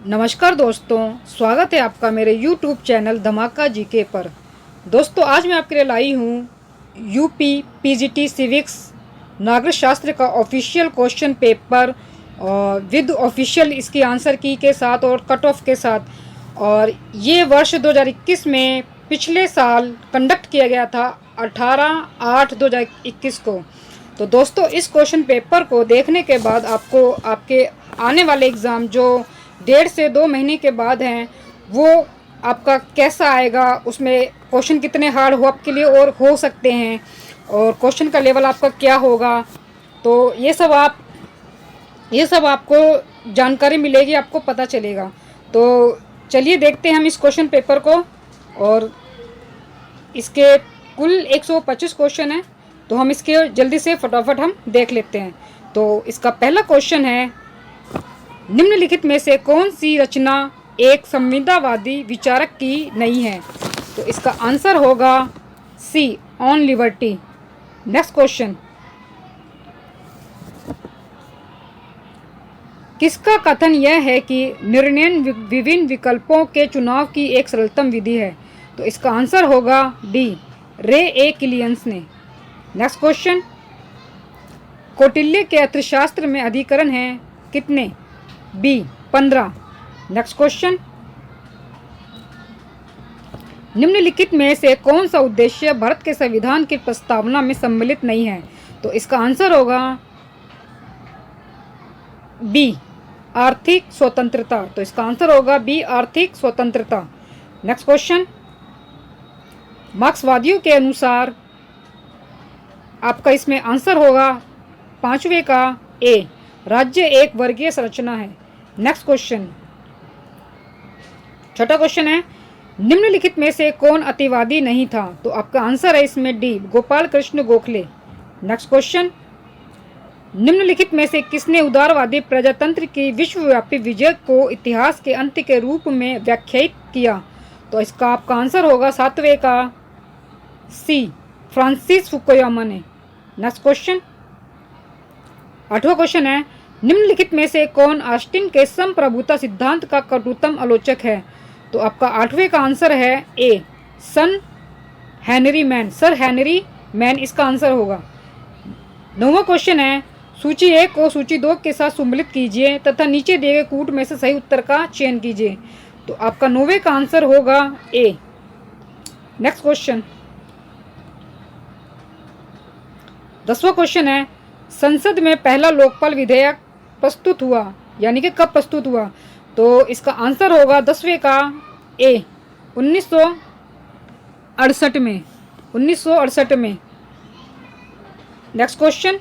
नमस्कार दोस्तों, स्वागत है आपका मेरे YouTube चैनल धमाका जीके पर। दोस्तों, आज मैं आपके लिए लाई हूँ यूपी पीजीटी सिविक्स नागरिक शास्त्र का ऑफिशियल क्वेश्चन पेपर और विद ऑफिशियल इसकी आंसर की के साथ और कट ऑफ के साथ। और ये वर्ष 2021 में पिछले साल कंडक्ट किया गया था 18/8/2021 को। तो दोस्तों, इस क्वेश्चन पेपर को देखने के बाद आपको आपके आने वाले एग्ज़ाम जो 1.5 से 2 महीने के बाद हैं वो आपका कैसा आएगा, उसमें क्वेश्चन कितने हार्ड हो आपके लिए और हो सकते हैं, और क्वेश्चन का लेवल आपका क्या होगा, तो ये सब आपको जानकारी मिलेगी, आपको पता चलेगा। तो चलिए देखते हैं हम इस क्वेश्चन पेपर को। और इसके कुल 125 क्वेश्चन हैं, तो हम इसके जल्दी से फटाफट हम देख लेते हैं। तो इसका पहला क्वेश्चन है, निम्नलिखित में से कौन सी रचना एक संविदावादी विचारक की नहीं है? तो इसका आंसर होगा सी, ऑन लिबर्टी। नेक्स्ट क्वेश्चन, किसका कथन यह है कि निर्णय विभिन्न विकल्पों के चुनाव की एक सरलतम विधि है? तो इसका आंसर होगा डी, रे ए किलियंस ने। नेक्स्ट क्वेश्चन, कौटिल्य के अर्थशास्त्र में अधिकरण हैं कितने? बी, 15। नेक्स्ट क्वेश्चन, निम्नलिखित में से कौन सा उद्देश्य भारत के संविधान की प्रस्तावना में सम्मिलित नहीं है? तो इसका आंसर होगा बी, आर्थिक स्वतंत्रता। तो इसका आंसर होगा बी, आर्थिक स्वतंत्रता। नेक्स्ट क्वेश्चन, मार्क्सवादियों के अनुसार आपका इसमें आंसर होगा 5वें का ए, राज्य एक वर्गीय संरचना है। नेक्स्ट क्वेश्चन, छठा क्वेश्चन है, निम्नलिखित में से कौन अतिवादी नहीं था? तो आपका आंसर है इसमें D, Gopal Krishna Gokhale. Next question, निम्नलिखित में से किसने उदारवादी प्रजातंत्र की विश्वव्यापी विजय को इतिहास के अंत के रूप में व्याख्यायित किया? तो इसका आपका आंसर होगा 7वें का सी, फ्रांसिस फुकुयामा ने। नेक्स्ट क्वेश्चन, 8वां क्वेश्चन है, निम्नलिखित में से कौन ऑस्टिन के संप्रभुता सिद्धांत का कटुतम आलोचक है? तो आपका 8वें का आंसर है ए, सर हेनरी मैन इसका आंसर होगा। 9वां क्वेश्चन है, सूची 1 को सूची 2 के साथ सम्मिलित कीजिए तथा नीचे दिए गए कूट में से सही उत्तर का चयन कीजिए। तो आपका 9वें का आंसर होगा ए। नेक्स्ट क्वेश्चन, 10वां क्वेश्चन है, संसद में पहला लोकपाल विधेयक प्रस्तुत हुआ, यानी कि कब प्रस्तुत हुआ? तो इसका आंसर होगा 10वें का ए, 1968 में। नेक्स्ट क्वेश्चन,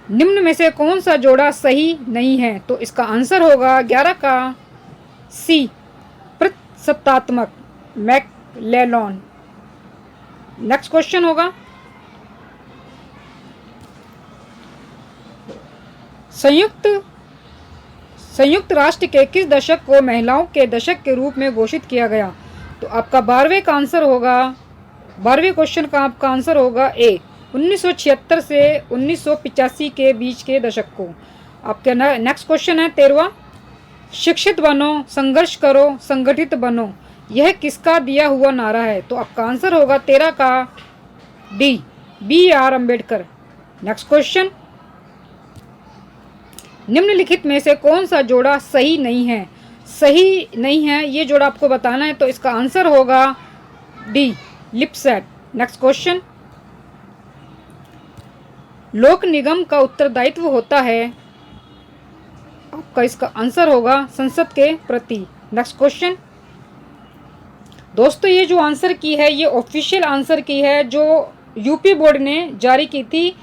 निम्न में से कौन सा जोड़ा सही नहीं है? तो इसका आंसर होगा 11 का सी, प्रसत्तात्मक, मैकलेलॉन। नेक्स्ट क्वेश्चन होगा, संयुक्त राष्ट्र के किस दशक को महिलाओं के दशक के रूप में घोषित किया गया? तो आपका 12वें का आंसर होगा, 12वें क्वेश्चन का आपका आंसर होगा ए, 1976 से 1985 के बीच के दशक को। आपके नेक्स्ट क्वेश्चन है 13वां, शिक्षित बनो, संघर्ष करो, संगठित बनो, यह किसका दिया हुआ नारा है? तो आपका आंसर होगा 13 का D, B R Ambedkar. Next question, निम्नलिखित में से कौन सा जोड़ा सही नहीं है? सही नहीं है ये जोड़ा आपको बताना है, तो इसका आंसर होगा डी, लिपसेट। नेक्स्ट क्वेश्चन, लोक निगम का उत्तरदायित्व होता है, आपका इसका आंसर होगा संसद के प्रति। नेक्स्ट क्वेश्चन, दोस्तों ये जो आंसर की है ये ऑफिशियल आंसर की है जो यूपी बोर्ड ने जारी की थी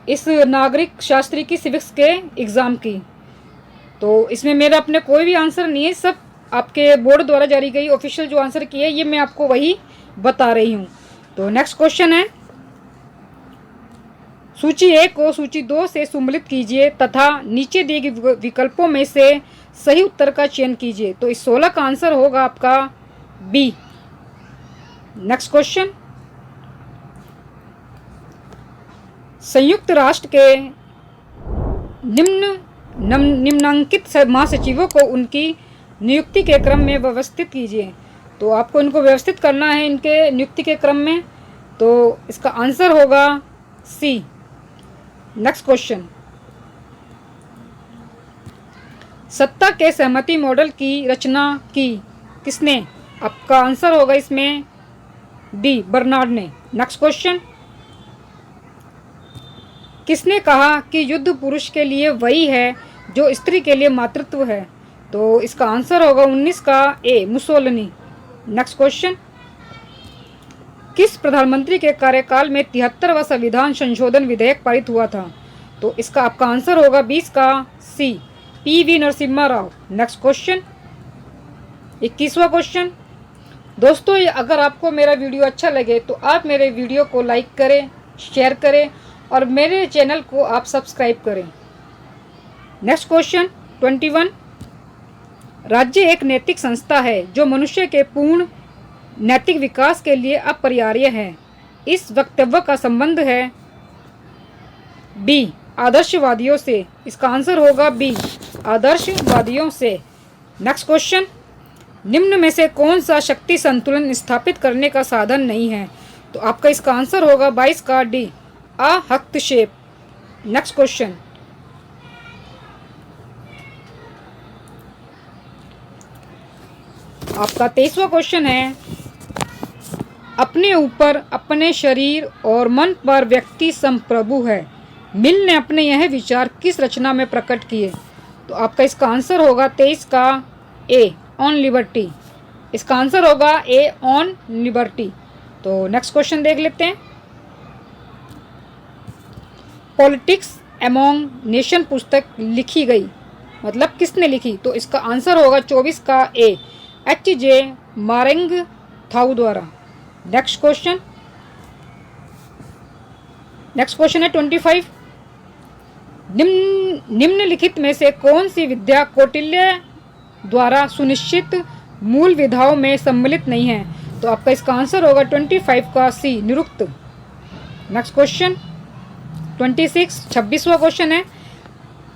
इस नागरिक शास्त्री की सिविक्स के एग्ज़ाम की। तो इसमें मेरा अपने कोई भी आंसर नहीं है, सब आपके बोर्ड द्वारा जारी गई ऑफिशियल जो आंसर की है ये मैं आपको वही बता रही हूँ। तो नेक्स्ट क्वेश्चन है, सूची 1 को सूची 2 से सम्मिलित कीजिए तथा नीचे दिए गए विकल्पों में से सही उत्तर का चयन कीजिए। तो इस 16 का आंसर होगा आपका बी। नेक्स्ट क्वेश्चन, संयुक्त राष्ट्र के निम्न निम्नांकित महासचिवों को उनकी नियुक्ति के क्रम में व्यवस्थित कीजिए। तो आपको इनको व्यवस्थित करना है इनके नियुक्ति के क्रम में। तो इसका आंसर होगा सी। नेक्स्ट क्वेश्चन, सत्ता के सहमति मॉडल की रचना की किसने? आपका आंसर होगा इसमें डी, बर्नार्ड ने। नेक्स्ट क्वेश्चन, किसने कहा कि युद्ध पुरुष के लिए वही है जो स्त्री के लिए मातृत्व है? तो इसका आंसर होगा 19 का ए, मुसोलिनी। नेक्स्ट क्वेश्चन, किस प्रधानमंत्री के कार्यकाल में 73वां संविधान संशोधन विधेयक पारित हुआ था? तो इसका आपका आंसर होगा 20 का C, P V. Narasimha Rao. Next question, 21वां क्वेश्चन। दोस्तों, ये अगर आपको मेरा वीडियो अच्छा लगे तो आप मेरे वीडियो को लाइक करें, शेयर करें और मेरे चैनल को आप सब्सक्राइब करें। नेक्स्ट क्वेश्चन 21, राज्य एक नैतिक संस्था है जो मनुष्य के पूर्ण नैतिक विकास के लिए अपरिहार्य है। इस वक्तव्य का संबंध है बी, आदर्शवादियों से। इसका आंसर होगा बी, आदर्शवादियों से। नेक्स्ट क्वेश्चन, निम्न में से कौन सा शक्ति संतुलन स्थापित करने का साधन नहीं है? तो आपका इसका आंसर होगा 22 का डी, हस्तक्षेप। नेक्स्ट क्वेश्चन, आपका 23वां क्वेश्चन है, अपने ऊपर, अपने शरीर और मन पर व्यक्ति संप्रभु है। मिल ने अपने यह विचार किस रचना में प्रकट किए? तो आपका इसका आंसर होगा 23 का ए, ऑन लिबर्टी। इसका आंसर होगा ए, ऑन लिबर्टी। तो नेक्स्ट क्वेश्चन देख लेते हैं, पॉलिटिक्स एमोंग नेशन पुस्तक लिखी गई, मतलब किसने लिखी? तो इसका आंसर होगा 24 का ए, H.J. मारिंगथाउ द्वारा। नेक्स्ट क्वेश्चन है 25, निम्नलिखित में से कौन सी विद्या कौटिल्य द्वारा सुनिश्चित मूल विधाओं में सम्मिलित नहीं है? तो आपका इसका आंसर होगा 25 का सी, निरुक्त। नेक्स्ट क्वेश्चन 26वां क्वेश्चन है,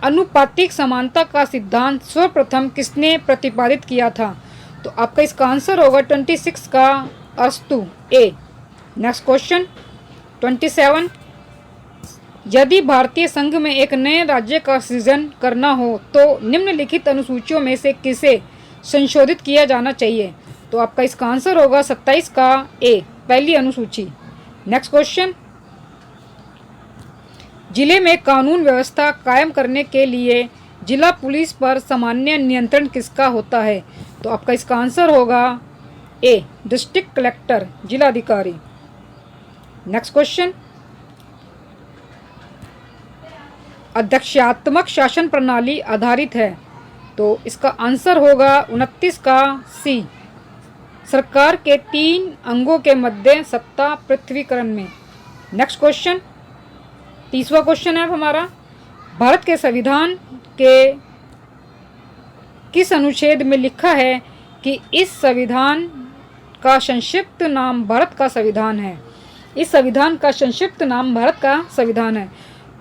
अनुपातिक समानता का सिद्धांत सर्वप्रथम किसने प्रतिपादित किया था? तो आपका इसका आंसर होगा 26 का अस्तु, ए। नेक्स्ट क्वेश्चन 27, यदि भारतीय संघ में एक नए राज्य का सृजन करना हो तो निम्नलिखित अनुसूचियों में से किसे संशोधित किया जाना चाहिए? तो आपका इसका आंसर होगा 27 का ए, पहली अनुसूची। नेक्स्ट क्वेश्चन, जिले में कानून व्यवस्था कायम करने के लिए जिला पुलिस पर सामान्य नियंत्रण किसका होता है? तो आपका इसका आंसर होगा ए, डिस्ट्रिक्ट कलेक्टर, जिलाधिकारी। नेक्स्ट क्वेश्चन, अध्यक्षात्मक शासन प्रणाली आधारित है। तो इसका आंसर होगा 29 का सी, सरकार के 3 अंगों के मध्य सत्ता पृथ्वीकरण में। नेक्स्ट क्वेश्चन 30वां क्वेश्चन है हमारा, भारत के संविधान के किस अनुच्छेद में लिखा है कि इस संविधान का संक्षिप्त नाम भारत का संविधान है? इस संविधान का संक्षिप्त नाम भारत का संविधान है।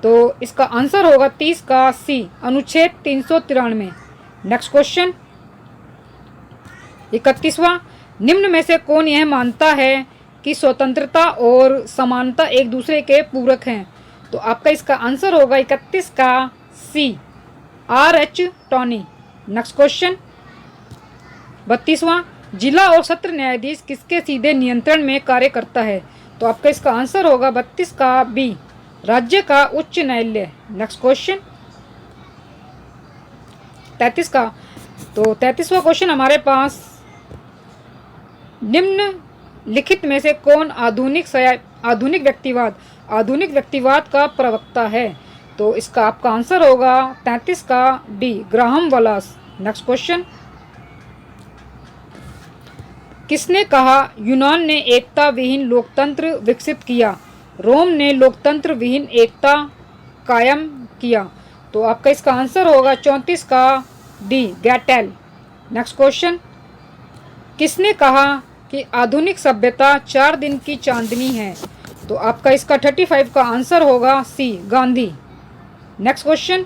तो इसका आंसर होगा 30 का सी, अनुच्छेद 393। नेक्स्ट क्वेश्चन 31वां, निम्न में से कौन यह मानता है कि स्वतंत्रता और समानता एक दूसरे के पूरक हैं? तो आपका इसका आंसर होगा 31 का सी, R.H. टॉनी। नेक्स्ट क्वेश्चन 32वां, जिला और सत्र न्यायाधीश किसके सीधे नियंत्रण में कार्य करता है? तो आपका इसका आंसर होगा 32 का बी, राज्य का उच्च न्यायालय। नेक्स्ट क्वेश्चन 33 का, तो 33वां क्वेश्चन हमारे पास, निम्नलिखित में से कौन आधुनिक व्यक्तिवाद का प्रवक्ता है? तो इसका आपका आंसर होगा 33 का डी, ग्राहम वलास। नेक्स्ट क्वेश्चन, किसने कहा यूनान ने एकता विहीन लोकतंत्र विकसित किया, रोम ने लोकतंत्र विहीन एकता कायम किया? तो आपका इसका आंसर होगा 34 का डी, गैटेल। नेक्स्ट क्वेश्चन, किसने कहा कि आधुनिक सभ्यता 4 दिन की चांदनी है? तो आपका इसका 35 का आंसर होगा सी, गांधी। नेक्स्ट क्वेश्चन,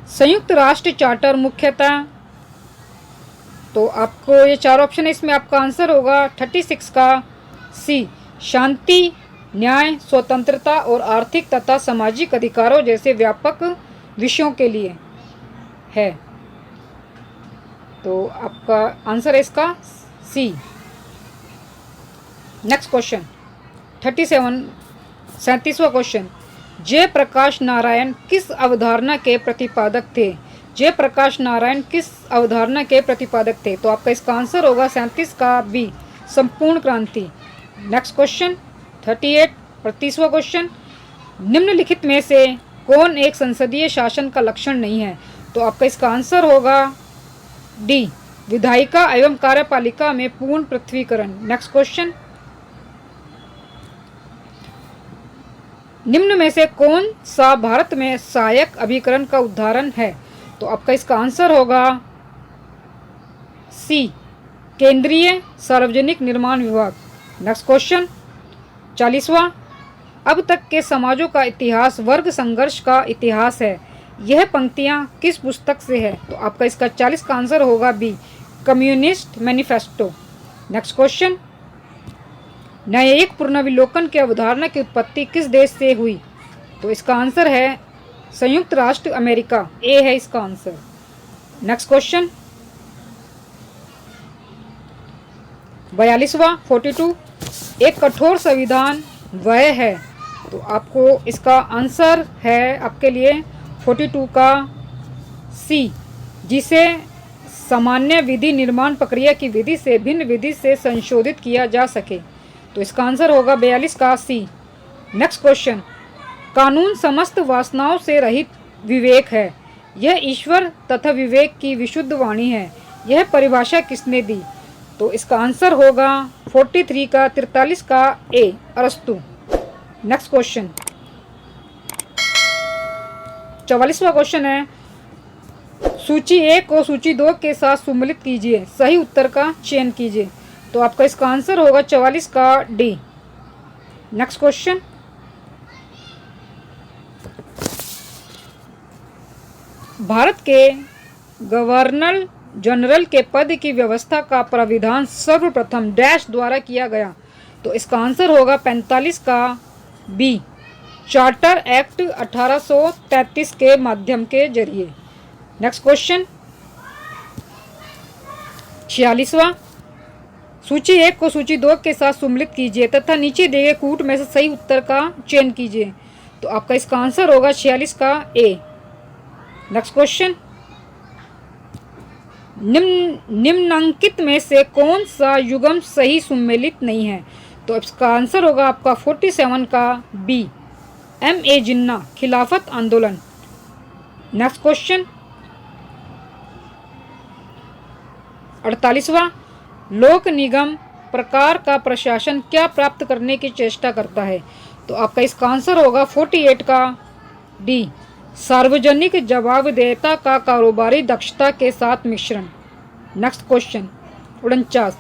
संयुक्त राष्ट्र चार्टर मुख्यतः, तो आपको ये चार ऑप्शन है, इसमें आपका आंसर होगा 36 का सी, शांति, न्याय, स्वतंत्रता और आर्थिक तथा सामाजिक अधिकारों जैसे व्यापक विषयों के लिए है। तो आपका आंसर है इसका सी। नेक्स्ट क्वेश्चन 37वां क्वेश्चन, जयप्रकाश नारायण किस अवधारणा के प्रतिपादक थे? जयप्रकाश नारायण किस अवधारणा के प्रतिपादक थे? तो आपका इसका आंसर होगा 37 का बी, संपूर्ण क्रांति। नेक्स्ट क्वेश्चन 38वां क्वेश्चन, निम्नलिखित में से कौन एक संसदीय शासन का लक्षण नहीं है? तो आपका इसका आंसर होगा डी, विधायिका एवं कार्यपालिका में पूर्ण पृथ्वीकरण। नेक्स्ट क्वेश्चन, निम्न में से कौन सा भारत में सहायक अभिकरण का उदाहरण है? तो आपका इसका आंसर होगा सी, केंद्रीय सार्वजनिक निर्माण विभाग। नेक्स्ट क्वेश्चन 40वां, अब तक के समाजों का इतिहास वर्ग संघर्ष का इतिहास है, यह पंक्तियां किस पुस्तक से है? तो आपका इसका 40 का आंसर होगा B, Communist Manifesto. Next question, न्यायिक पुनर्विलोकन की अवधारणा की उत्पत्ति किस देश से हुई? तो इसका आंसर है संयुक्त राष्ट्र अमेरिका, ए है इसका आंसर। नेक्स्ट क्वेश्चन 42वां 42, एक कठोर संविधान वह है? तो आपको इसका आंसर है आपके लिए 42 का सी, जिसे सामान्य विधि निर्माण प्रक्रिया की विधि से भिन्न विधि से संशोधित किया जा सके। तो इसका आंसर होगा 42 का सी। नेक्स्ट क्वेश्चन, कानून समस्त वासनाओं से रहित विवेक है, यह ईश्वर तथा विवेक की विशुद्ध वाणी है, यह परिभाषा किसने दी? तो इसका आंसर होगा 43 का 43 का ए, अरस्तु। नेक्स्ट क्वेश्चन 44वां क्वेश्चन है, सूची 1 को सूची 2 के साथ सम्मिलित कीजिए, सही उत्तर का चयन कीजिए। तो आपका इसका आंसर होगा 44 का डी। नेक्स्ट क्वेश्चन, भारत के गवर्नर जनरल के पद की व्यवस्था का प्राविधान सर्वप्रथम डैश द्वारा किया गया? तो इसका आंसर होगा 45 का बी, चार्टर एक्ट 1833 के माध्यम के जरिए। नेक्स्ट क्वेश्चन 46वां, सूची 1 को सूची 2 के साथ सम्मिलित कीजिए तथा नीचे दिए गए कूट में से सही उत्तर का चयन कीजिए। तो आपका इसका आंसर होगा 46 का ए। नेक्स्ट क्वेश्चन, निम्नांकित में से कौन सा युग्म सही सम्मिलित नहीं है? तो इसका आंसर होगा आपका 47 का बी, M.A. जिन्ना, खिलाफत आंदोलन। नेक्स्ट क्वेश्चन 48वां, लोक निगम प्रकार का प्रशासन क्या प्राप्त करने की चेष्टा करता है? तो आपका इसका आंसर होगा 48 का डी, सार्वजनिक जवाबदेहिता का कारोबारी दक्षता के साथ मिश्रण। नेक्स्ट क्वेश्चन 49,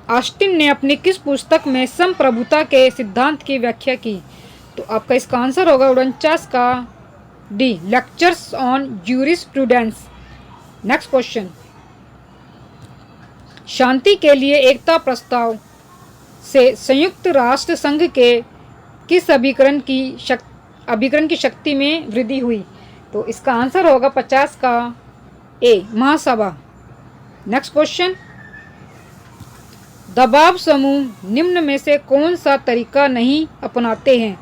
ऑस्टिन ने अपनी किस पुस्तक में संप्रभुता के सिद्धांत की व्याख्या की? तो आपका इसका आंसर होगा 49 का D, lectures on jurisprudence. Next question, शांति के लिए एकता प्रस्ताव से संयुक्त राष्ट्र संघ के किस अभिकरण की शक्ति में वृद्धि हुई? तो इसका आंसर होगा 50 का ए, महासभा। नेक्स्ट क्वेश्चन, दबाव समूह निम्न में से कौन सा तरीका नहीं अपनाते हैं?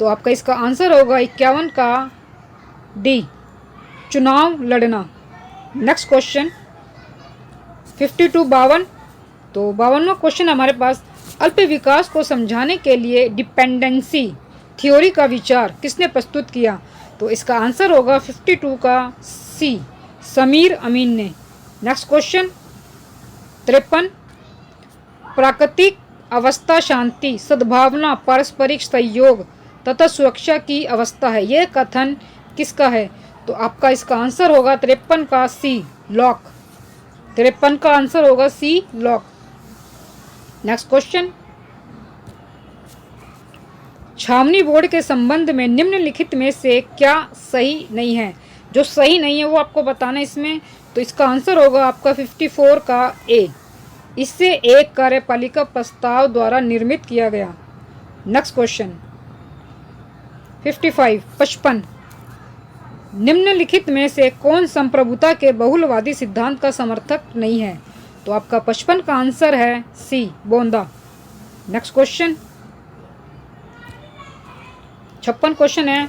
तो आपका इसका आंसर होगा 51 का डी, चुनाव लड़ना। नेक्स्ट क्वेश्चन 52 52, तो 52वां क्वेश्चन हमारे पास, अल्प विकास को समझाने के लिए डिपेंडेंसी थ्योरी का विचार किसने प्रस्तुत किया? तो इसका आंसर होगा 52 का सी, समीर अमीन ने। नेक्स्ट क्वेश्चन 53, प्राकृतिक अवस्था शांति, सद्भावना, पारस्परिक सहयोग तथा सुरक्षा की अवस्था है, यह कथन किसका है? तो आपका इसका आंसर होगा 53 का सी, लॉक। 53 का आंसर होगा सी, लॉक। नेक्स्ट क्वेश्चन, छावनी बोर्ड के संबंध में निम्नलिखित में से क्या सही नहीं है? जो सही नहीं है वो आपको बताना इसमें। तो इसका आंसर होगा आपका 54 का ए। इससे एक कार्यपालिका प्रस्ताव द्वारा निर्मित किया गया। नेक्स्ट क्वेश्चन 55 निम्नलिखित में से कौन संप्रभुता के बहुलवादी सिद्धांत का समर्थक नहीं है? तो आपका 55 का आंसर है सी, बोंदा। नेक्स्ट क्वेश्चन 56 क्वेश्चन है,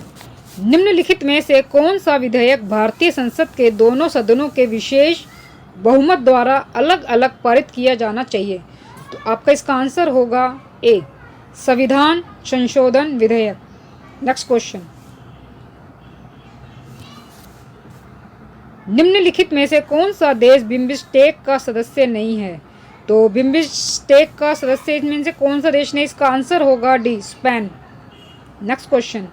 निम्नलिखित में से कौन सा विधेयक भारतीय संसद के दोनों सदनों के विशेष बहुमत द्वारा अलग अलग पारित किया जाना चाहिए? तो आपका इसका आंसर होगा ए, संविधान संशोधन विधेयक। नेक्स्ट क्वेश्चन, निम्नलिखित में से कौन सा देश बिम्बिस्टेक का सदस्य नहीं है? तो बिम्बिस्टेक का सदस्य इनमें से कौन सा देश नहीं? इसका आंसर होगा D, Spain. Next question,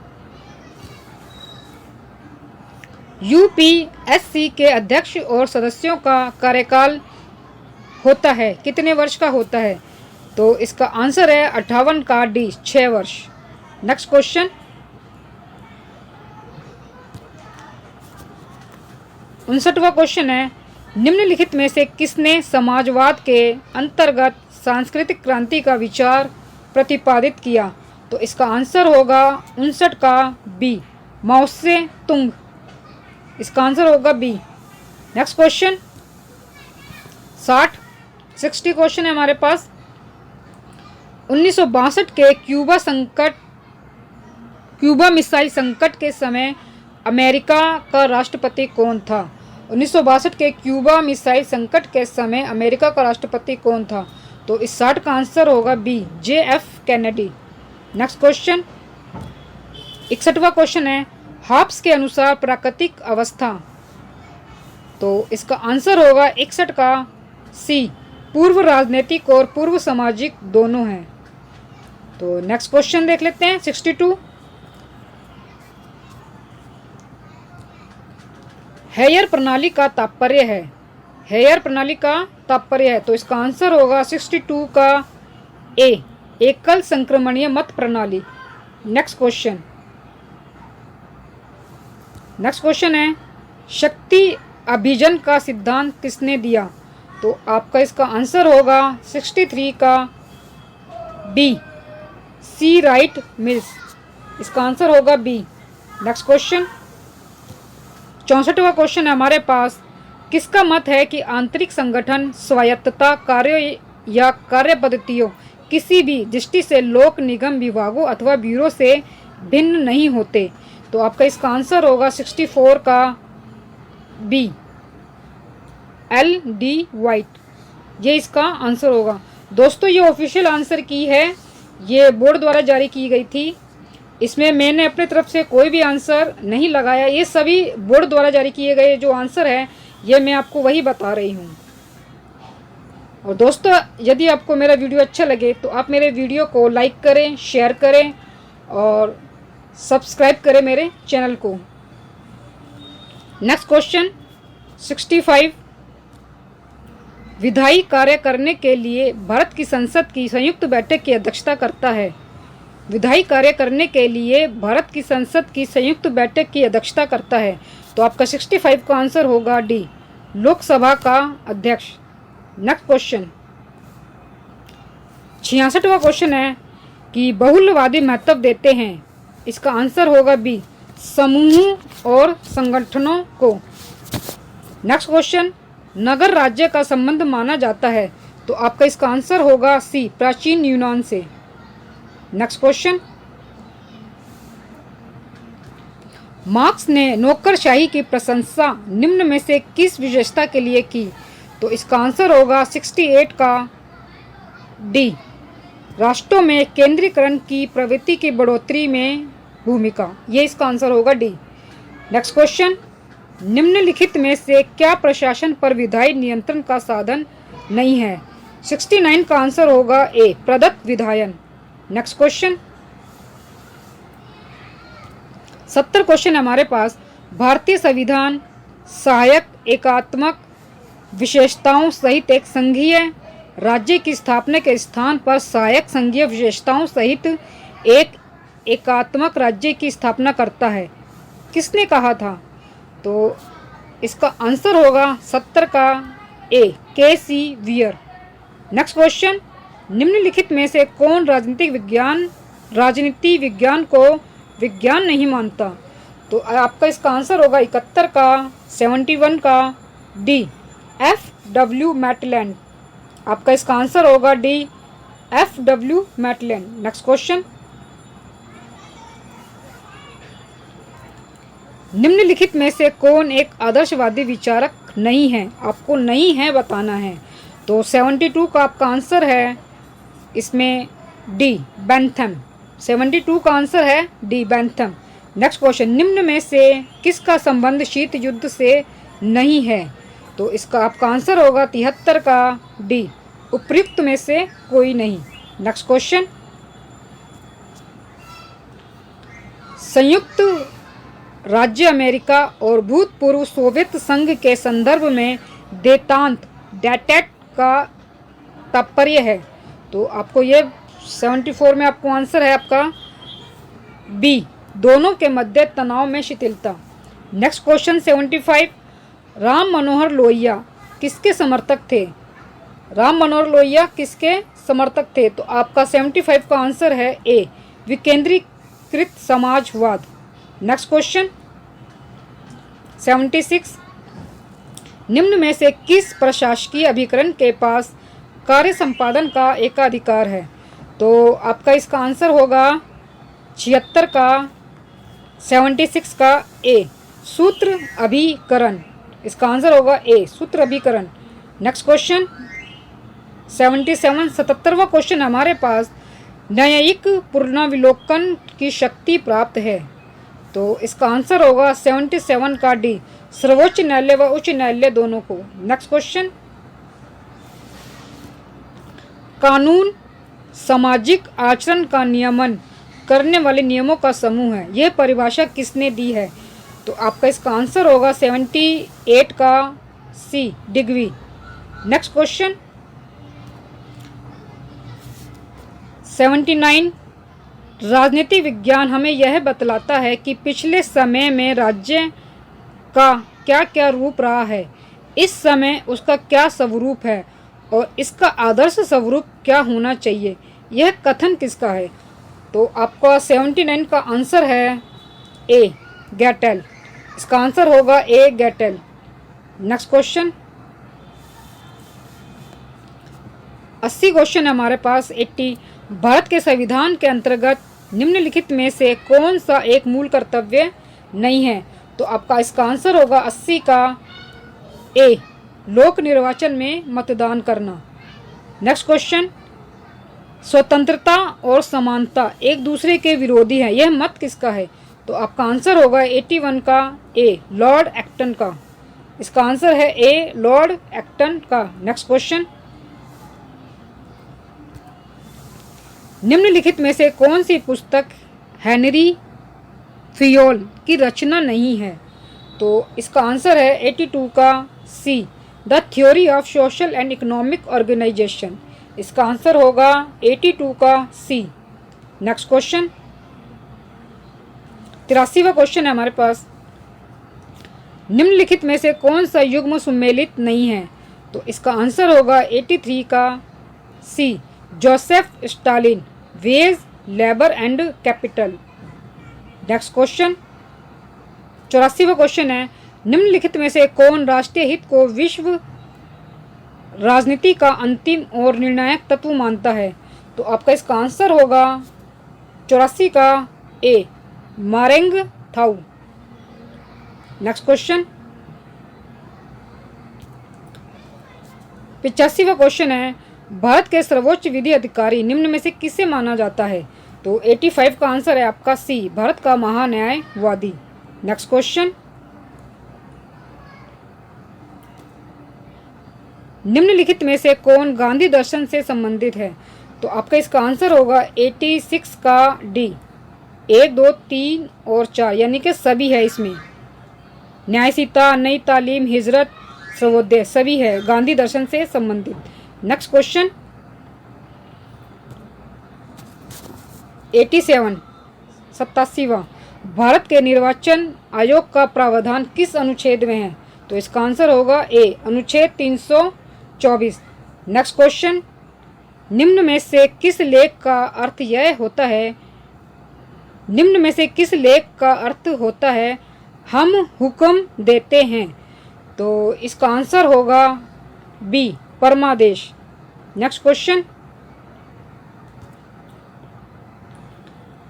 UPSC के अध्यक्ष और सदस्यों का कार्यकाल होता है कितने वर्ष का होता है? तो इसका आंसर है 58 का डी, 6 वर्ष। नेक्स्ट क्वेश्चन, 59वां क्वेश्चन है, निम्नलिखित में से किसने समाजवाद के अंतर्गत सांस्कृतिक क्रांति का विचार प्रतिपादित किया? तो इसका आंसर होगा 59 का बी, माओ से तुंग। इसका आंसर होगा बी। नेक्स्ट क्वेश्चन 60 क्वेश्चन है हमारे पास। 1962 के क्यूबा मिसाइल संकट के समय अमेरिका का राष्ट्रपति कौन था? 1962 के क्यूबा मिसाइल संकट के समय अमेरिका का राष्ट्रपति कौन था? तो इस 60 का आंसर होगा B, JF Kennedy. Next question 61वां क्वेश्चन है, हॉब्स के अनुसार प्राकृतिक अवस्था। तो इसका आंसर होगा 61 का सी, पूर्व राजनीतिक और पूर्व सामाजिक दोनों हैं। तो नेक्स्ट क्वेश्चन देख लेते हैं 62, हेयर प्रणाली का तात्पर्य है। हेयर प्रणाली का तात्पर्य है, तो इसका आंसर होगा 62 का ए, एकल संक्रमणीय मत प्रणाली। नेक्स्ट क्वेश्चन है, शक्ति अभिजन का सिद्धांत किसने दिया? तो आपका इसका आंसर होगा 63 का बी, सी राइट मिल्स। इसका आंसर होगा बी। नेक्स्ट क्वेश्चन 64वां क्वेश्चन है हमारे पास, किसका मत है कि आंतरिक संगठन स्वायत्तता कार्य या कार्य पद्धतियों किसी भी दृष्टि से लोक निगम विभागों अथवा ब्यूरो से भिन्न नहीं होते? तो आपका इसका आंसर होगा 64 का बी, LD वाइट। ये इसका आंसर होगा। दोस्तों ये ऑफिशियल आंसर की है, ये बोर्ड द्वारा जारी की गई थी। इसमें मैंने अपने तरफ से कोई भी आंसर नहीं लगाया। ये सभी बोर्ड द्वारा जारी किए गए जो आंसर है ये मैं आपको वही बता रही हूँ। और दोस्तों यदि आपको मेरा वीडियो अच्छा लगे तो आप मेरे वीडियो को लाइक करें, शेयर करें और सब्सक्राइब करें मेरे चैनल को। नेक्स्ट क्वेश्चन 65, विधायी कार्य करने के लिए भारत की संसद की संयुक्त बैठक की अध्यक्षता करता है। विधायी कार्य करने के लिए भारत की संसद की संयुक्त बैठक की अध्यक्षता करता है। तो आपका 65 का आंसर होगा डी, लोकसभा का अध्यक्ष। नेक्स्ट क्वेश्चन 66वां क्वेश्चन है कि बहुलवादी महत्व देते हैं। इसका आंसर होगा बी, समूहों और संगठनों को। नेक्स्ट क्वेश्चन, नगर राज्य का संबंध माना जाता है। तो आपका इसका आंसर होगा सी, प्राचीन यूनान से। नेक्स्ट क्वेश्चन, मार्क्स ने नौकरशाही की प्रशंसा निम्न में से किस विशेषता के लिए की? तो इसका आंसर होगा 68 का डी, राष्ट्रों में केंद्रीकरण की प्रवृत्ति की बढ़ोतरी में भूमिका। ये इसका आंसर होगा डी। नेक्स्ट क्वेश्चन, निम्नलिखित में से क्या प्रशासन पर विधायी नियंत्रण का साधन नहीं है? 69 का आंसर होगा ए, प्रदत्त विधायन। नेक्स्ट क्वेश्चन 70 क्वेश्चन हमारे पास, भारतीय संविधान सहायक एकात्मक विशेषताओं सहित एक संघीय राज्य की स्थापना के स्थान पर सहायक संघीय विशेषताओं सहित एक एकात्मक राज्य की स्थापना करता है। किसने कहा था? तो इसका आंसर होगा 70 का ए, के.सी. वियर। नेक्स्ट क्वेश्चन, निम्नलिखित में से कौन राजनीति विज्ञान को विज्ञान नहीं मानता? तो आपका इसका आंसर होगा 71 का 71 का डी, F.W. मैटलैंड। आपका इसका आंसर होगा D, F.W. Maitland. Next question, निम्नलिखित में से कौन एक आदर्शवादी विचारक नहीं है? आपको नहीं है बताना है। तो 72 का आपका आंसर है इसमें डी, बेंथम। 72 का आंसर है डी, बेंथम। नेक्स्ट क्वेश्चन, निम्न में से किसका संबंध शीत युद्ध से नहीं है? तो इसका आपका आंसर होगा 73 का डी, उपयुक्त में से कोई नहीं। नेक्स्ट क्वेश्चन, संयुक्त राज्य अमेरिका और भूतपूर्व सोवियत संघ के संदर्भ में देतांत, डेटेट का तात्पर्य है? तो आपको ये 74 में आपको आंसर है आपका बी, दोनों के मध्य तनाव में शिथिलता। नेक्स्ट क्वेश्चन 75, राम मनोहर लोहिया किसके समर्थक थे? राम मनोहर लोहिया किसके समर्थक थे? तो आपका 75 का आंसर है ए, विकेंद्रीकृत समाजवाद। नेक्स्ट क्वेश्चन 76, निम्न में से किस प्रशासकीय अभिकरण के पास कार्य संपादन का एकाधिकार है? तो आपका इसका आंसर होगा 76 का 76 का ए, सूत्र अभिकरण। इसका आंसर होगा ए, सूत्र अभिकरण। नेक्स्ट क्वेश्चन 77, 77वां क्वेश्चन हमारे पास, न्यायिक पुनर्विलोकन की शक्ति प्राप्त है? तो इसका आंसर होगा 77 का डी, सर्वोच्च न्यायालय व उच्च न्यायालय दोनों को। नेक्स्ट क्वेश्चन, कानून सामाजिक आचरण का नियमन करने वाले नियमों का समूह है, यह परिभाषा किसने दी है? तो आपका इसका आंसर होगा 78 का सी, डिग्वी। नेक्स्ट क्वेश्चन 79, राजनीति विज्ञान हमें यह बतलाता है कि पिछले समय में राज्य का क्या क्या रूप रहा है, इस समय उसका क्या स्वरूप है और इसका आदर्श स्वरूप क्या होना चाहिए, यह कथन किसका है? तो आपका 79 का आंसर है ए, गैटेल। इसका आंसर होगा ए, गैटेल। नेक्स्ट क्वेश्चन 80 क्वेश्चन है हमारे पास 80, भारत के संविधान के अंतर्गत निम्नलिखित में से कौन सा एक मूल कर्तव्य नहीं है? तो आपका इसका आंसर होगा 80 का ए, लोक निर्वाचन में मतदान करना। नेक्स्ट क्वेश्चन, स्वतंत्रता और समानता एक दूसरे के विरोधी हैं, यह मत किसका है? तो आपका आंसर होगा 81 का ए, लॉर्ड एक्टन का। इसका आंसर है ए, लॉर्ड एक्टन का। नेक्स्ट क्वेश्चन, निम्नलिखित में से कौन सी पुस्तक हेनरी फियोल की रचना नहीं है? तो इसका आंसर है 82 का C, the theory of social and economic organisation. इसका आंसर होगा 82 का सी। नेक्स्ट क्वेश्चन 83वां क्वेश्चन है हमारे पास, निम्नलिखित में से कौन सा युग्म सुमेलित नहीं है? तो इसका आंसर होगा 83 का C, Joseph Stalin, wage, labour and capital. Next question 84वां क्वेश्चन है, निम्नलिखित में से कौन राष्ट्रीय हित को विश्व राजनीति का अंतिम और निर्णायक तत्व मानता है? तो आपका इसका आंसर होगा 84 का ए, मारेंग थाउ। नेक्स्ट क्वेश्चन 85वां क्वेश्चन है, भारत के सर्वोच्च विधि अधिकारी निम्न में से किसे माना जाता है? तो 85 का आंसर है आपका सी, भारत का महान्यायवादी। नेक्स्ट क्वेश्चन, निम्नलिखित में से कौन गांधी दर्शन से संबंधित है? तो आपका इसका आंसर होगा 86 का डी, 1, 2, 3 और 4 यानी कि सभी है इसमें। न्यायसीता, नई तालीम, हिजरत, सर्वोदय सभी है गांधी दर्शन से संबंधित। नेक्स्ट क्वेश्चन 87वां, भारत के निर्वाचन आयोग का प्रावधान किस अनुच्छेद में है? तो इसका आंसर होगा ए, अनुच्छेद 324। नेक्स्ट क्वेश्चन, निम्न में से किस लेख का अर्थ यह होता है? निम्न में से किस लेख का अर्थ होता है हम हुक्म देते हैं? तो इसका आंसर होगा बी, परमादेश। नेक्स्ट क्वेश्चन,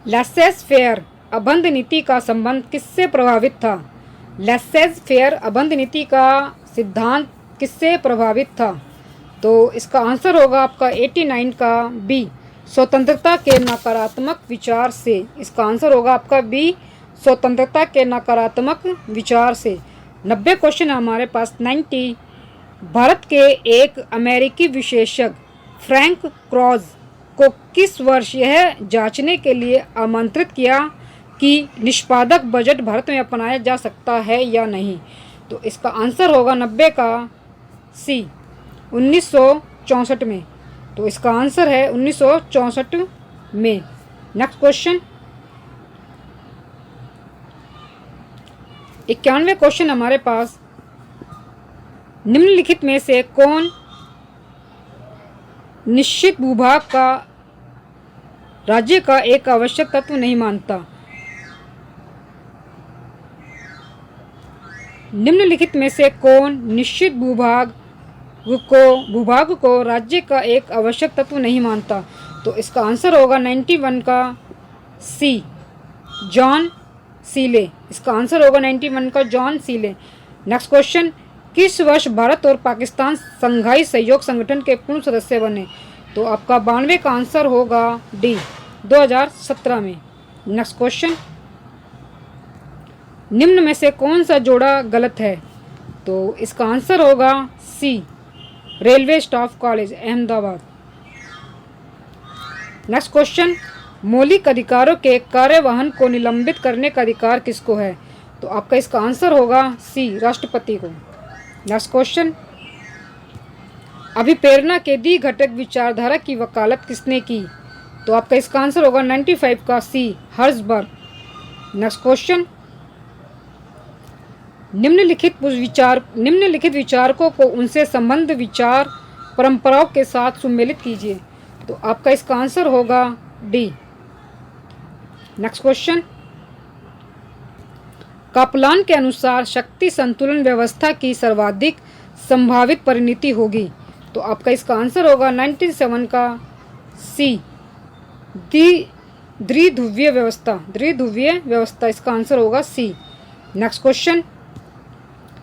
लेसेस फेयर अबंध नीति का संबंध किससे प्रभावित था? लेसेस फेयर अबंध नीति का सिद्धांत किससे प्रभावित था? तो इसका आंसर होगा आपका 89 का बी, स्वतंत्रता के नकारात्मक विचार से। इसका आंसर होगा आपका बी, स्वतंत्रता के नकारात्मक विचार से। 90 क्वेश्चन हमारे पास 90। भारत के एक अमेरिकी विशेषज्ञ फ्रैंक क्रॉज को किस वर्ष यह जांचने के लिए आमंत्रित किया कि निष्पादक बजट भारत में अपनाया जा सकता है या नहीं? तो इसका आंसर होगा 90 का सी, 1964 में। तो इसका आंसर है 1964 में। नेक्स्ट क्वेश्चन, 91 क्वेश्चन हमारे पास, निम्नलिखित में से कौन निश्चित भूभाग का राज्य का एक आवश्यक तत्व नहीं मानता? निम्नलिखित में से कौन निश्चित भूभाग को राज्य का एक आवश्यक तत्व नहीं मानता? तो इसका आंसर होगा 91 का सी, जॉन सीले। इसका आंसर होगा 91 का जॉन सीले। नेक्स्ट क्वेश्चन, किस वर्ष भारत और पाकिस्तान संघाई सहयोग संगठन के पूर्ण सदस्य बने? तो आपका 92 का आंसर होगा डी, 2017 में। नेक्स्ट क्वेश्चन, निम्न में से कौन सा जोड़ा गलत है? तो इसका आंसर होगा C, railway staff college Ahmedabad. Next question, मौलिक अधिकारों के कार्यवाहन को निलंबित करने का अधिकार किसको है? तो आपका इसका आंसर होगा सी, राष्ट्रपति को। नेक्स्ट क्वेश्चन, अभिप्रेरणा के द्विघटक विचारधारा की वकालत किसने की? तो आपका इसका आंसर होगा 95 का सी, हर्ट्जबर्ग। नेक्स्ट क्वेश्चन, निम्नलिखित विचारकों को उनसे संबंध विचार परंपराओं के साथ सुमेलित कीजिए। तो आपका इसका आंसर होगा डी। नेक्स्ट क्वेश्चन, कापलान के अनुसार शक्ति संतुलन व्यवस्था की सर्वाधिक संभावित परिणति होगी। तो आपका इसका आंसर होगा 97 का सी, द्विध्रुवीय व्यवस्था। इसका आंसर होगा सी। नेक्स्ट क्वेश्चन,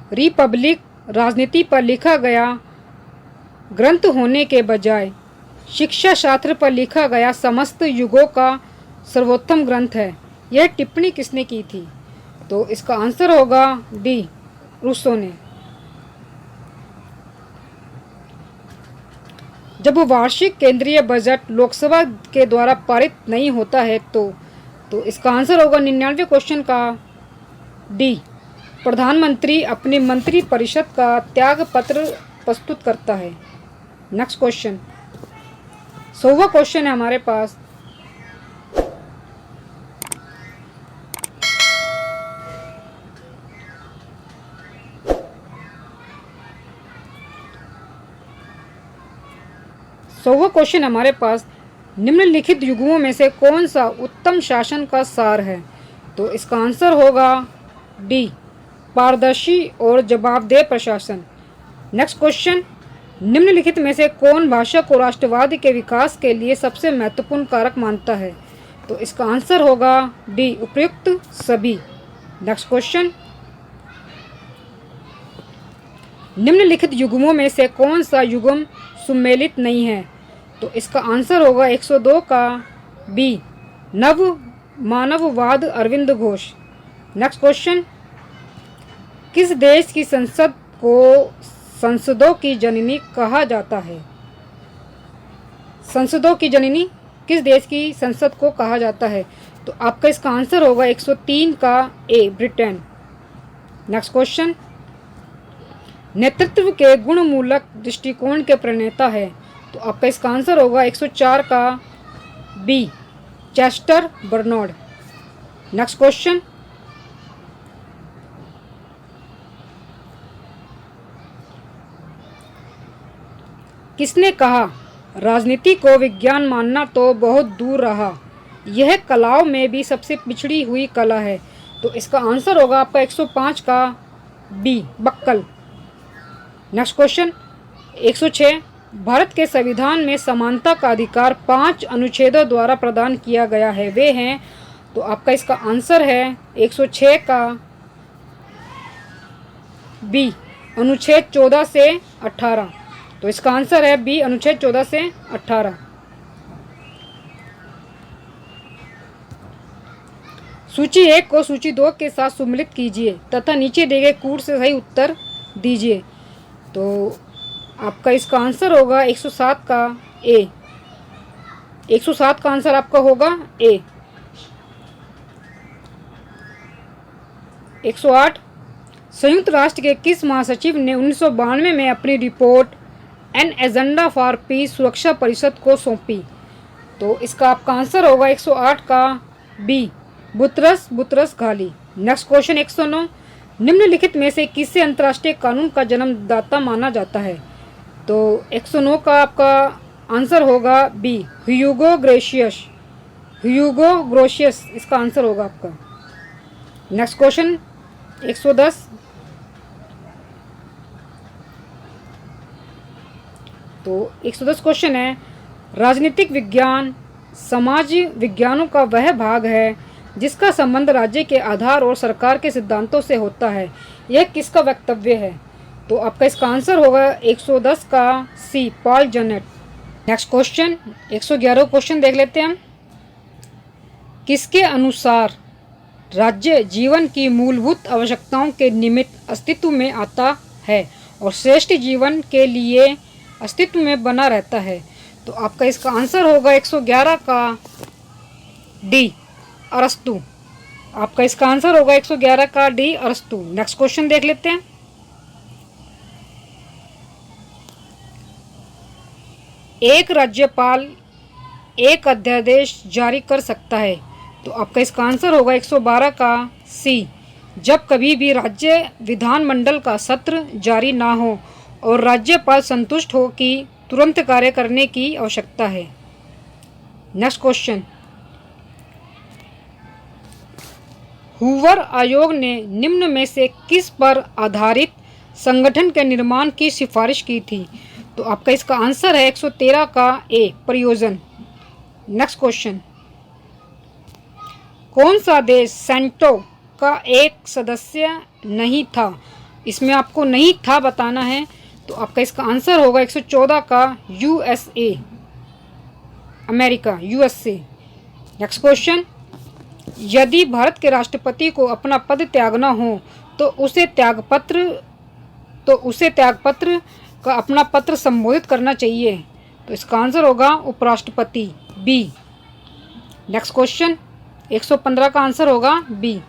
रिपब्लिक राजनीति पर लिखा गया ग्रंथ होने के बजाय शिक्षा शास्त्र पर लिखा गया समस्त युगों का सर्वोत्तम ग्रंथ है। यह टिप्पणी किसने की थी? तो इसका आंसर होगा डी, रूसो ने। जब वार्षिक केंद्रीय बजट लोकसभा के द्वारा पारित नहीं होता है तो इसका आंसर होगा 99 क्वेश्चन का डी, प्रधानमंत्री अपनी मंत्री परिषद का त्याग पत्र प्रस्तुत करता है। नेक्स्ट क्वेश्चन, 100वां क्वेश्चन है हमारे पास, निम्नलिखित युगों में से कौन सा उत्तम शासन का सार है? तो इसका आंसर होगा डी, पारदर्शी और जवाबदेह प्रशासन। नेक्स्ट क्वेश्चन, निम्नलिखित में से कौन भाषा को राष्ट्रवाद के विकास के लिए सबसे महत्वपूर्ण कारक मानता है? तो इसका आंसर होगा डी, उपयुक्त सभी। नेक्स्ट क्वेश्चन, निम्नलिखित युग्मों में से कौन सा युग्म सुमेलित नहीं है? तो इसका आंसर होगा 102 का बी, नव मानववाद अरविंद घोष। नेक्स्ट क्वेश्चन, किस देश की संसद को संसदों की जननी कहा जाता है? संसदों की जननी किस देश की संसद को कहा जाता है? तो आपका इसका आंसर होगा 103 का ए, ब्रिटेन। नेक्स्ट क्वेश्चन, नेतृत्व के गुणमूलक दृष्टिकोण के प्रणेता है? तो आपका इसका आंसर होगा 104 का B, Chester Barnard. Next question, किसने कहा राजनीति को विज्ञान मानना तो बहुत दूर रहा, यह कलाओं में भी सबसे पिछड़ी हुई कला है? तो इसका आंसर होगा आपका 105 का बी, बक्कल। नेक्स्ट क्वेश्चन, 106, भारत के संविधान में समानता का अधिकार 5 अनुच्छेदों द्वारा प्रदान किया गया है, वे हैं? तो आपका इसका आंसर है 106 का बी, अनुच्छेद 14 से 18। तो इसका आंसर है बी, अनुच्छेद 14 से 18। सूची 1 को सूची 2 के साथ सम्मिलित कीजिए तथा नीचे दिए गए कूट से सही उत्तर दीजिए। तो आपका इसका आंसर होगा 107 का ए। 107 का आंसर आपका होगा ए। 108, संयुक्त राष्ट्र के किस महासचिव ने 1992 में अपनी report an agenda for piece सुरक्षा परिषद को सौंपी? तो इसका आपका आंसर होगा 108 का B, Boutros Ghali. Next question 109, निम्नलिखित में से किसे अंतर्राष्ट्रीय कानून का जन्मदाता माना जाता है? तो 109 का आपका आंसर होगा बी, ह्यूगो ग्रोशियस इसका आंसर होगा आपका। नेक्स्ट क्वेश्चन 110, तो 110 क्वेश्चन है, राजनीतिक विज्ञान समाज विज्ञानों का वह भाग है जिसका संबंध राज्य के आधार और सरकार के सिद्धांतों से होता है, यह किसका वक्तव्य है? तो आपका इसका आंसर होगा 110 का C, Paul Janet. Next question 111 question देख लेते हैं हम। किसके अनुसार राज्य जीवन की मूलभूत आवश्यकताओं के निमित्त अस्तित्व में आता है और श्रेष्ठ जीवन के लिए अस्तित्व में बना रहता है? तो आपका इसका आंसर होगा 111 का डी, अरस्तु। आपका इसका आंसर होगा 111 का डी, अरस्तु। नेक्स्ट क्वेश्चन देख लेते हैं। एक राज्यपाल एक अध्यादेश जारी कर सकता है? तो आपका इसका आंसर होगा 112 का सी, जब कभी भी राज्य विधानमंडल का सत्र जारी ना हो और राज्यपाल संतुष्ट हो कि तुरंत कार्य करने की आवश्यकता है। नेक्स्ट क्वेश्चन, हूवर आयोग ने निम्न में से किस पर आधारित संगठन के निर्माण की सिफारिश की थी? तो आपका इसका आंसर है 113 का ए, प्रयोजन। नेक्स्ट क्वेश्चन, कौन सा देश सेंटो का एक सदस्य नहीं था? इसमें आपको नहीं था बताना है। तो आपका इसका आंसर होगा 114 का USA, America, USA. Next question, यदि भारत के राष्ट्रपति को अपना पद त्यागना हो तो उसे त्यागपत्र का अपना पत्र संबोधित करना चाहिए? तो इसका आंसर होगा उपराष्ट्रपति, बी। नेक्स्ट क्वेश्चन 115 का आंसर होगा बी,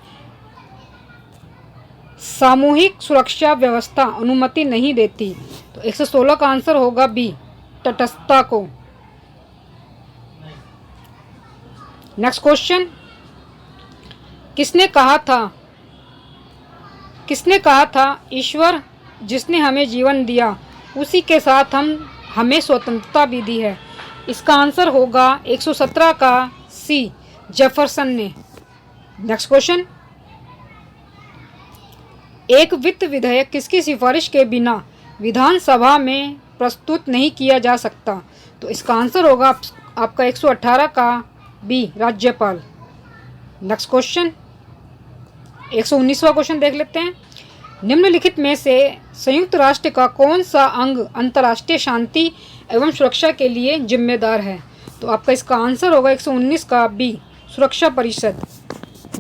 सामूहिक सुरक्षा व्यवस्था अनुमति नहीं देती। तो 116 का आंसर होगा बी, तटस्थता को। नेक्स्ट क्वेश्चन, किसने कहा था ईश्वर जिसने हमें जीवन दिया उसी के साथ हमें स्वतंत्रता भी दी है? इसका आंसर होगा 117 का सी, जेफरसन ने। नेक्स्ट क्वेश्चन, एक वित्त विधेयक किसकी सिफारिश के बिना विधानसभा में प्रस्तुत नहीं किया जा सकता? तो इसका आंसर होगा आपका 118 का बी, राज्यपाल। नेक्स्ट क्वेश्चन 119वां क्वेश्चन देख लेते हैं। निम्नलिखित में से संयुक्त राष्ट्र का कौन सा अंग अंतर्राष्ट्रीय शांति एवं सुरक्षा के लिए जिम्मेदार है? तो आपका इसका आंसर होगा 119 का बी, सुरक्षा परिषद।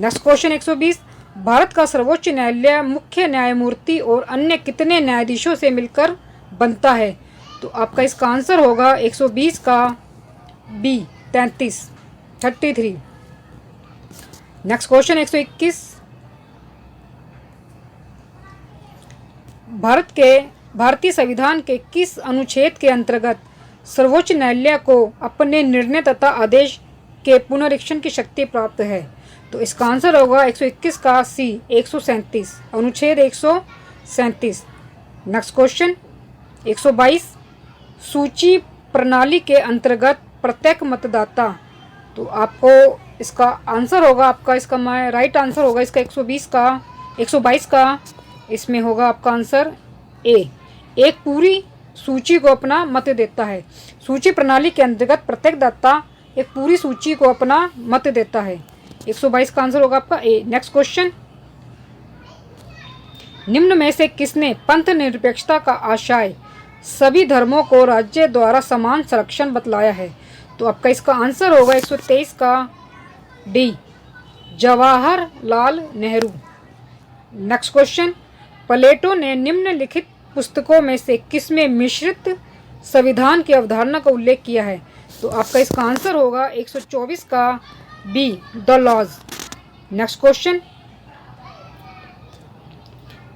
नेक्स्ट क्वेश्चन 120, भारत का सर्वोच्च न्यायालय मुख्य न्यायमूर्ति और अन्य कितने न्यायाधीशों से मिलकर बनता है? तो आपका इसका आंसर होगा 120 का बी, 33। नेक्स्ट क्वेश्चन 121, भारतीय संविधान के किस अनुच्छेद के अंतर्गत सर्वोच्च न्यायालय को अपने निर्णय तथा आदेश के पुनरीक्षण की शक्ति प्राप्त है? तो इसका आंसर होगा 121 का सी 137, अनुच्छेद 137। नेक्स्ट क्वेश्चन 122, सूची प्रणाली के अंतर्गत प्रत्येक मतदाता, तो आपको इसका आंसर होगा, आपका इसका राइट आंसर होगा इसका 122 का, इसमें होगा आपका आंसर ए। एक पूरी सूची को अपना मत देता है। सूची प्रणाली के अंतर्गत प्रत्येक दाता एक पूरी सूची को अपना मत देता है। 122 का आंसर होगा आपका ए। नेक्स्ट क्वेश्चन, निम्न में से किसने पंथ निरपेक्षता का आशय सभी धर्मों को राज्य द्वारा समान संरक्षण बतलाया है? तो आपका इसका आंसर होगा 123 का D, Jawaharlal Nehru. Next question, Plato ने निम्नलिखित पुस्तकों में से किसमें मिश्रित संविधान की अवधारणा का उल्लेख किया है? तो आपका इसका आंसर होगा 124 का B, the Laws. Next question,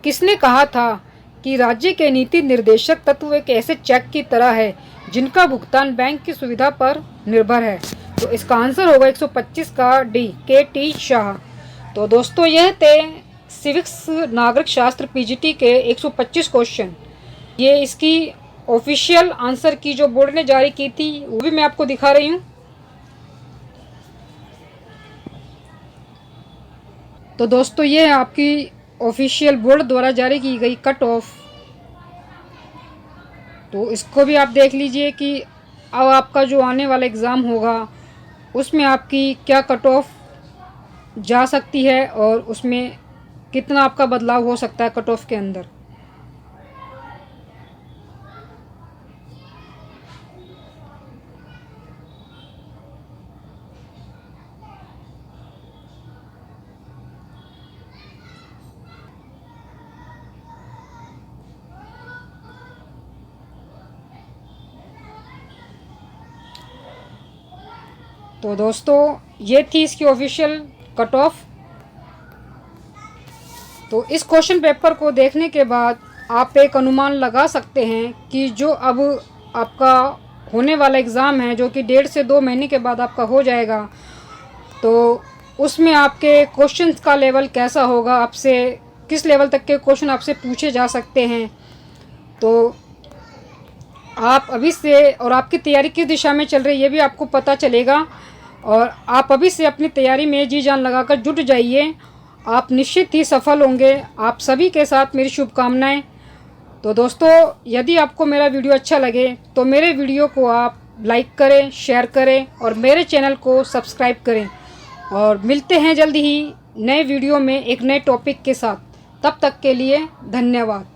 किसने कहा था कि राज्य के नीति निर्देशक तत्व एक ऐसे चेक की तरह है जिनका भुगतान बैंक की सुविधा पर निर्भर है? तो इसका आंसर होगा 125 का डी, के टी शाह। तो दोस्तों यह थे सिविक्स नागरिक शास्त्र पीजीटी के 125 क्वेश्चन। ये इसकी ऑफिशियल आंसर की जो बोर्ड ने जारी की थी वो भी मैं आपको दिखा रही हूँ। तो दोस्तों ये आपकी ऑफिशियल बोर्ड द्वारा जारी की गई कट ऑफ, तो इसको भी आप देख लीजिए कि अब आपका जो आने वाला एग्ज़ाम होगा उसमें आपकी क्या कट ऑफ जा सकती है और उसमें कितना आपका बदलाव हो सकता है कट ऑफ के अंदर। तो दोस्तों ये थी इसकी ऑफिशियल कट ऑफ। तो इस क्वेश्चन पेपर को देखने के बाद आप एक अनुमान लगा सकते हैं कि जो अब आपका होने वाला एग्ज़ाम है जो कि 1.5 से 2 महीने के बाद आपका हो जाएगा, तो उसमें आपके क्वेश्चंस का लेवल कैसा होगा, आपसे किस लेवल तक के क्वेश्चन आपसे पूछे जा सकते हैं। तो आप अभी से और आपकी तैयारी किस दिशा में चल रही है ये भी आपको पता चलेगा, और आप अभी से अपनी तैयारी में जी जान लगाकर जुट जाइए, आप निश्चित ही सफल होंगे। आप सभी के साथ मेरी शुभकामनाएं। तो दोस्तों यदि आपको मेरा वीडियो अच्छा लगे तो मेरे वीडियो को आप लाइक करें, शेयर करें और मेरे चैनल को सब्सक्राइब करें, और मिलते हैं जल्दी ही नए वीडियो में एक नए टॉपिक के साथ। तब तक के लिए धन्यवाद।